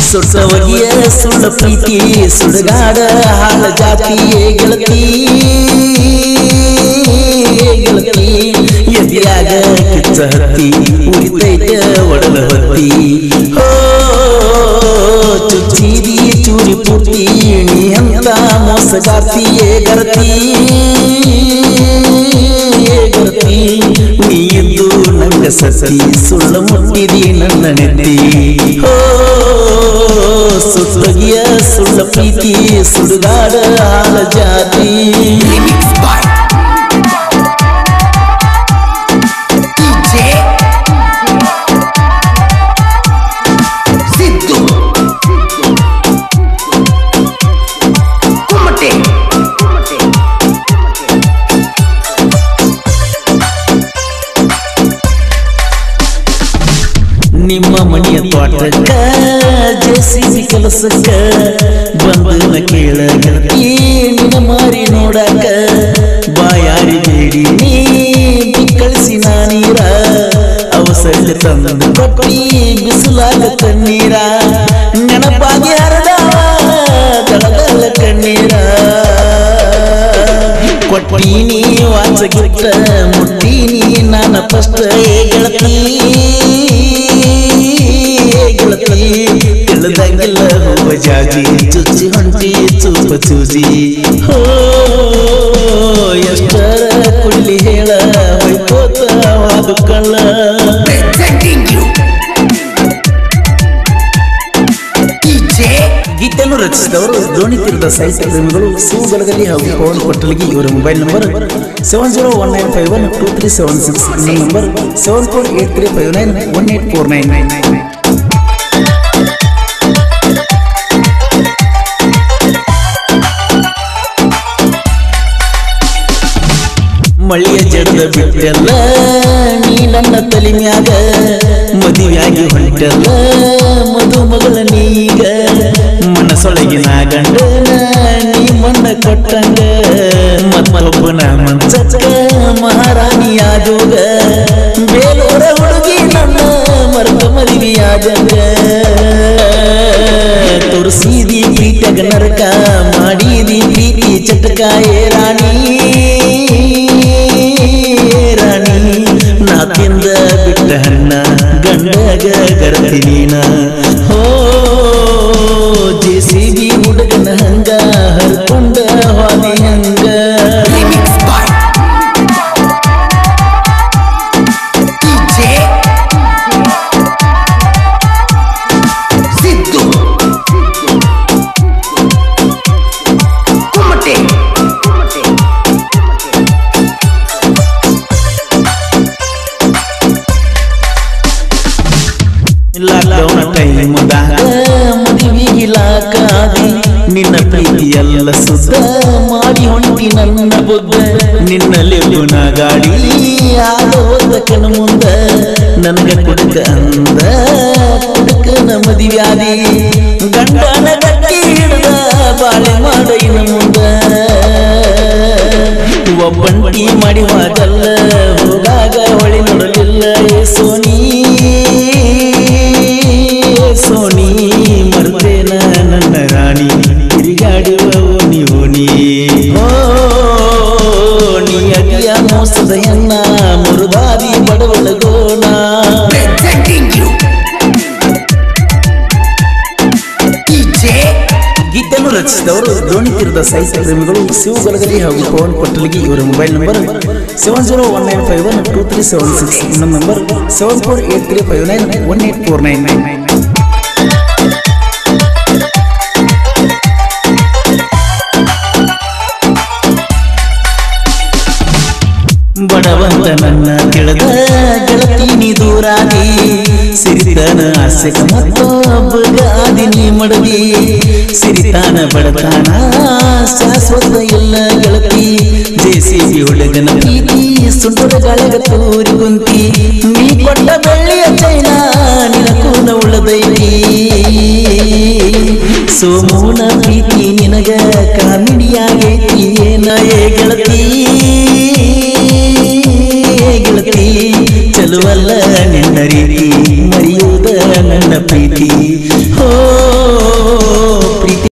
ಸುಡ್ಸವಗಿಯ ಸುಳ್ಳ ಪ್ರೀತಿ ಸುಡಗಾಡ ಹಾಳ ಜಾತಿಯೇ ಗೆಳತಿ ಗೆಳತಿ ಎದಿಯಾಗ ಕಿಚ್ಚ ಹತ್ತಿ ಉರಿತೈತ ಒಡಲ ಹೊತ್ತಿ ಹೋ ಚುಚ್ಚಿದಿ ಚೂರಿ ಪೂರ್ತಿ ನೀ ಅಂತ ಮೋಸಗಾರ್ತಿಯೇ ಗರತಿ ಗರತಿ ನೀ ಇದ್ದು ನಂಗ ಸತಿ ಸುಳ್ಳ ಮುಟ್ಟಿದಿ ನನ್ನ ನೆತ್ತಿ ಹೋ ಸುಟ್ಟಗಿಯ ಸುಳ್ಳ ಪ್ರೀತಿ ಸುಡುಗಾಡ ಹಾಳ ಜಾತಿ ನಿಮ್ಮ ಮನೆಯ ತೋಟಕ್ಕ ಜೆಸಿಬಿ ಕೆಲಸಕ್ಕ ಬಂದನ ಕೇಳ ಗೆಳತಿ ನಿನ್ನ ಮಾರಿ ನೋಡಾಕ ಬಾಯಾರಿ ಬೇಡಿ ನೀ ಕಳಿಸಿ ನಾನೀರ ಅವಸರ ತಂದು ಕೊಟ್ಟಿ ಬಿಸಿಲಾಗ ಕಣ್ಣೀರ ನೆನಪಾಗಿ ಹರದಾವ ದಳದಲ್ಲ ಕಣ್ಣೀರ ಕೊಟ್ಟೀನಿ ವಾಚಗಿಟ್ಟ ಮುಟ್ಟೀನಿ ನಾನ ಫಸ್ಟ್ ಗೆಳತಿ ಗೆಳತಿ ತಿಳಿದಂಗಿಲ್ಲ ಹೂವ ಜಾಜಿ ಚುಚ್ಚಿ ಹೊಂಟಿ ಚೂಪ ಚೂಜಿ ಹೋ ಎಷ್ಟರ ಕುಳ್ಳಿ ಹೇಳ ಹೊಯ್ಕೋತ ವಾದು ಕಳ್ಳ ಗೀತೆಯನ್ನು ರಚಿಸಿದವರು ದೋಣಿ ತೀರದ ಸಾಹಿತ್ಯ ಪ್ರೇಮಿಗಳು ಶಿವಗಲಗಲಿ ಹಾಗೂ ಪವನ್ ಕೊಟ್ಟಲಿಗಿ ಇವರ ಮೊಬೈಲ್ ನಂಬರ್ 7019512376 ನಂಬರ್ 7483591849. ಮಳೆಯ ಜಡದ ಬಿಟ್ಟೆಲ್ಲ ನೀ ನನ್ನ ತಲೆ ಮ್ಯಾಗ ಮದುವೆಯಾಗಿ ಹೊಂಟಲ್ಲ ಮದುಮಗಳ ನೀಗ ಮನಸೊಳಗಿನ ಗಂಡನ ನೀ ಮಣ್ಣ ಕೊಟ್ಟಂಗ ಮತ್ತೊಬ್ಬನ ಮಂಚಕ್ಕ ಮಹಾರಾಣಿಯಾದೋಗ ಬೇಲೂರ ಹುಡುಗಿ ನನ್ನ ಮರ್ತ ಮದುವೆಯಾದಂಗ ತೋರಿಸಿದಿ ಪ್ರೀತಿಯಾಗ ನರಕ ಮಾಡಿದಿ ಪ್ರೀತಿ ಚಟಕ ಏ ರಾಣಿ ರಾಣಿ ನಾ ತಿಂದ ಬಿಟ್ಟ ಹಣ್ಣ ಗಂಡಗ ಗರತಿ ನೀನ ಹೋ ಜೆಸಿಬಿ ಹುಡುಗನ ಹಂಗ ಹರ್ಕೊಂಡ ಹಾದಿ ಹಂಗ ಲಾಕ್ಡೌನ್ ಟೈಮ್ದಾಗ ಮದುವೆಗಿಲಾಕಾದಿ ನಿನ್ನ ಪ್ರೀತಿಯಲ್ಲ ಸುದ್ದ ಮಾಡಿ ಹೊಂಟಿ ನನ್ನ ಬುದ್ಧ ನಿನ್ನಲ್ಲಿ ಗುಣ ಗಾಡಿ ಆದ ಹೋದ ಕಣ ಮುಂದ ನನಗ ಕುಡುಕ ಅಂದ ಕುಡುಕನ ಮದುವ್ಯಾದಿ ಗಂಡನ ಗಟ್ಟಿ ಹಿಡ್ದ ಬಾಳೆ ಮಾಡ ಇನ್ನು ಮುಂದ ಒಬ್ಬಂಟಿ ಮಾಡಿ ಹೋದಲ್ಲ ಹೋಗಾಗ ಹೊಳಿ ನೋಡಲಿಲ್ಲ ಏ ಸೋನಿ ಸೋನಿ ಮರ್ತೇನ ನನ್ನ ರಾಣಿ ತಿರುಗಾಡುವ ಓನಿ ಓನಿ ಓ ನೀ ಅಗಿಯ ಮೋಸದ ಎನ್ನ ಮುರುದಾದಿ ಬಡವಳಗೋಣ ಗೀತೆಯನ್ನು ರಚಿಸಿದವರು ದೋಣಿ ತೀರದ ಸಾಹಿತ್ಯ ಪ್ರೇಮಿಗಳು ಶಿವಗಲಗಲಿ ಹಾಗೂ ಪವನ್ ಕೊಟ್ಟಲಿಗಿ ಇವರ ಮೊಬೈಲ್ ನಂಬರ್ 7019512376 ನಂಬರ್ 7483591849. ಬಡವಂತ ನನ್ನ ತಿಳಿದ ಗೆಳತೀನಿ ದೂರಾದಿ ಸಿರಿತನ ಆಸೆಗ ಮತ್ತೊಬ್ಬಗಾದಿ ನೀ ಮಡದಿ ಸಿರಿತಾನ ಬಡತಾನ ಶಾಶ್ವತ ಎಲ್ಲ ಗೆಳತಿ ಜೆಸಿಬಿ ಹುಡುಗನ ಪ್ರೀತಿ ಸುಂದರ ಗಾಳಗ ತೂರಿ ಕುಂತಿ ನೀ ಕೊಟ್ಟ ಬೆಳ್ಳಿಯ ಚೈನ ನಿನಕೂನ ಉಳದ ಸೋಮೂನ ಪ್ರೀತಿ ನಿನಗ ಕಾಮಿಡಿಯಾಗೈತಿ ಏನ ಏ ಗೆಳತಿ ಗೆಳತಿ ಚಲುವಲ್ಲ ನಿನ್ನ ರೀತಿ ಮರೆಯುವುದ ನನ್ನ ಪ್ರೀತಿ